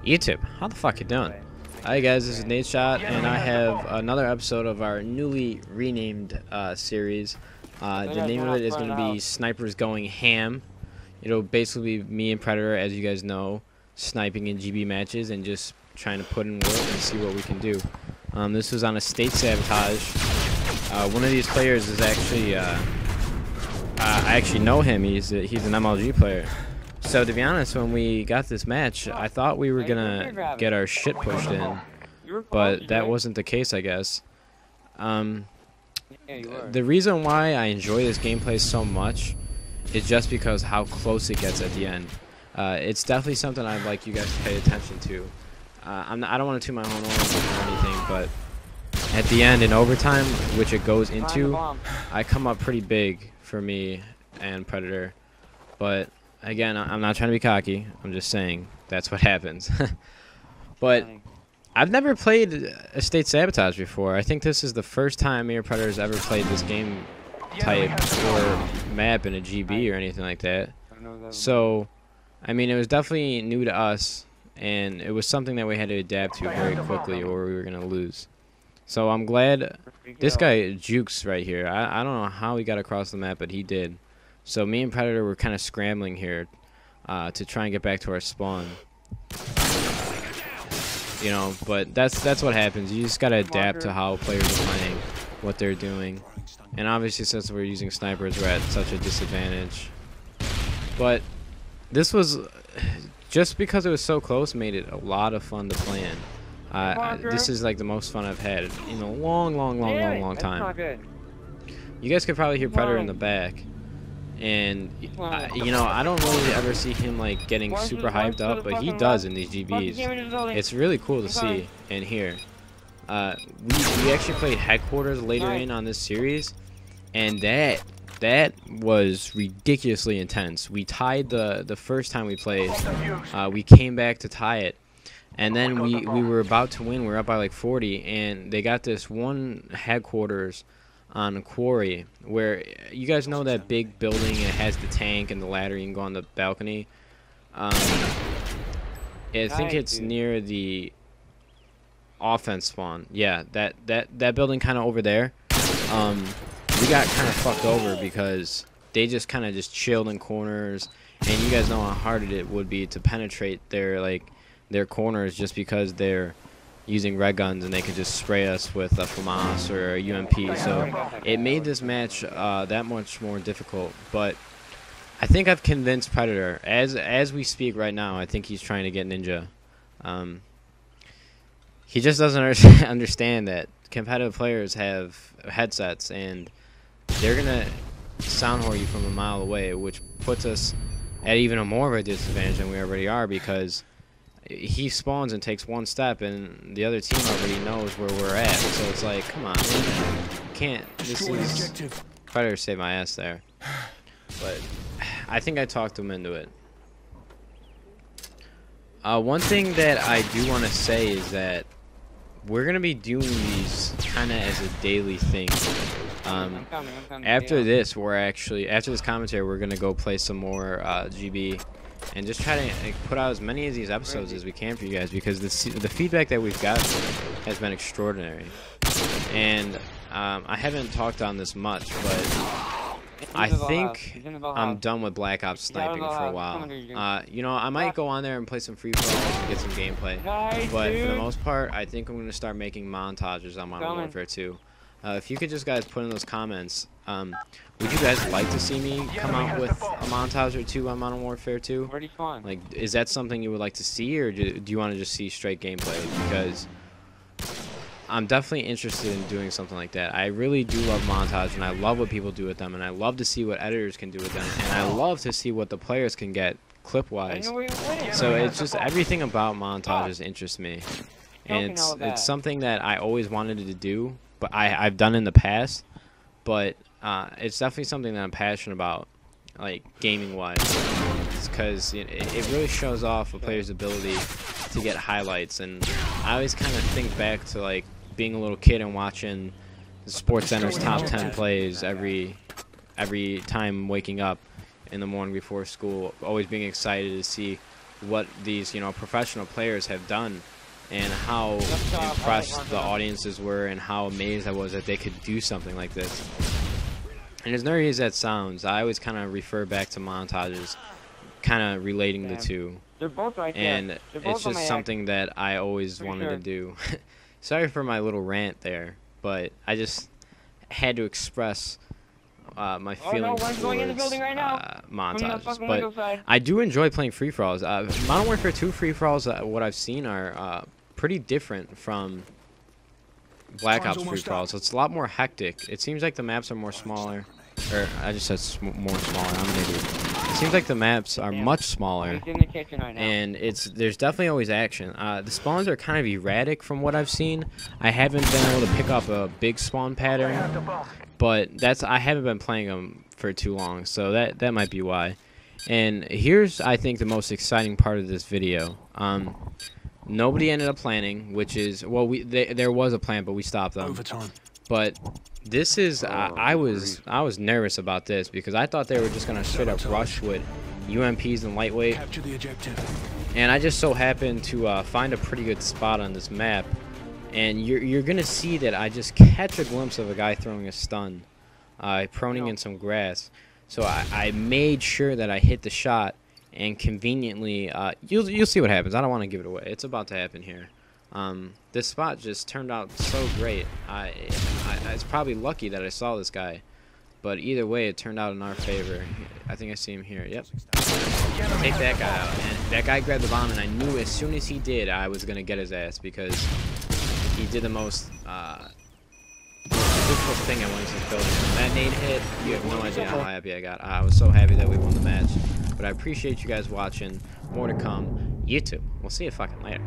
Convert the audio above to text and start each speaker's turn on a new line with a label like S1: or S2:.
S1: YouTube, how the fuck you doing? Hi guys, this is Nadeshot, and I have another episode of our newly renamed series. The name of it is going to be Snipers Going Ham. It'll basically be me and Predator, as you guys know, sniping in GB matches and just trying to put in work and see what we can do. This was on a state sabotage. One of these players is actually, I actually know him. He's an MLG player. So to be honest, when we got this match, I thought we were gonna get our shit pushed in, but that wasn't the case, I guess. The reason why I enjoy this gameplay so much is just because how close it gets at the end. It's definitely something I'd like you guys to pay attention to. I don't want to toot my own horn or anything, but at the end in overtime, which it goes into, I come up pretty big for me and Predator. But again, I'm not trying to be cocky. I'm just saying that's what happens. But I've never played a state sabotage before. I think this is the first time me or Predator's ever played this game type or map in a GB or anything like that. So, I mean, it was definitely new to us, and it was something that we had to adapt to very quickly or we were going to lose. So I'm glad this guy Jukes right here. I don't know how he got across the map, but he did. So me and Predator were kind of scrambling here to try and get back to our spawn. You know, but that's what happens. You just gotta adapt to how players are playing, what they're doing, and obviously since we're using snipers, we're at such a disadvantage. But this was just because it was so close, made it a lot of fun to play in. This is like the most fun I've had in a long time. You guys could probably hear Predator in the back. And you know, I don't really ever see him like getting super hyped up, but he does in these GBs. It's really cool to see and hear. We actually played headquarters later in on this series, and that was ridiculously intense. We tied the first time we played. We came back to tie it, and then we were about to win. We were up by like 40, and they got this one headquarters on a quarry where, you guys know that big building, it has the tank and the ladder, you can go on the balcony. I think it's near the offense spawn. Yeah, that building kind of over there. We got kind of fucked over because they just kind of just chilled in corners, and you guys know how hard it would be to penetrate their corners just because they're using red guns and they could just spray us with a FAMAS or a UMP. So it made this match that much more difficult. But I think I've convinced Predator. As we speak right now, I think he's trying to get Ninja. He just doesn't understand that competitive players have headsets and they're gonna sound whore you from a mile away, which puts us at even a more of a disadvantage than we already are, because he spawns and takes one step and the other team already knows where we're at. So it's like, come on, man. Can't. This is Predator saved my ass there. But I think I talked him into it. One thing that I do want to say is that we're going to be doing these kind of as a daily thing. After this, after this commentary, we're going to go play some more GB. And just try to put out as many of these episodes as we can for you guys, because the feedback that we've got has been extraordinary. And I haven't talked on this much, but I think I'm done with Black Ops sniping for a while. You know, I might go on there and play some free for all and get some gameplay, but for the most part, I think I'm going to start making montages on Modern Warfare 2. If you could just guys put in those comments, would you guys like to see me come out with a montage or two on Modern Warfare 2? Like, is that something you would like to see, or do you want to just see straight gameplay? Because I'm definitely interested in doing something like that. I really do love montage, and I love what people do with them, and I love to see what editors can do with them, and I love to see what the players can get clip-wise. So it's just everything about montages interests me, and it's something that I always wanted to do, but I've done in the past, but it's definitely something that I'm passionate about, like gaming wise, because it really shows off a player's ability to get highlights. And I always kind of think back to like being a little kid and watching the SportsCenter's top 10 plays every time waking up in the morning before school, always being excited to see what these, you know, professional players have done, and how impressed the audiences were, and how amazed I was that they could do something like this. And as nerdy as that sounds, I always kind of refer back to montages, kind of relating the two.
S2: They're both right there.
S1: And it's just something that I always wanted to do. Sorry for my little rant there, but I just had to express my feelings towards montages. But I do enjoy playing free-for-alls. Modern Warfare 2 free-for-alls, what I've seen, are pretty different from Black Ops free-for-alls. It's a lot more hectic. It seems like the maps are more smaller. Or, I just said more smaller. I'm an idiot. It seems like the maps are much smaller, and there's definitely always action. The spawns are kind of erratic from what I've seen. I haven't been able to pick up a big spawn pattern, but I haven't been playing them for too long, so that might be why. And here's, I think, the most exciting part of this video. Nobody ended up planning, which is, well, there was a plan, but we stopped them. But this is, I was nervous about this because I thought they were just gonna straight up rush with UMPs and lightweight. And I just so happened to find a pretty good spot on this map, and you're gonna see that I just catch a glimpse of a guy throwing a stun, proning in some grass. So I made sure that I hit the shot, and conveniently, you'll see what happens. I don't want to give it away. It's about to happen here. This spot just turned out so great. It's probably lucky that I saw this guy, but either way, it turned out in our favor. I think I see him here. Yep. Take that guy out. And that guy grabbed the bomb, and I knew as soon as he did, I was gonna get his ass because he did the most difficult thing I wanted to build. That nade hit. You have no idea how happy I got. I was so happy that we won the match. But I appreciate you guys watching. More to come. YouTube. We'll see you fucking later.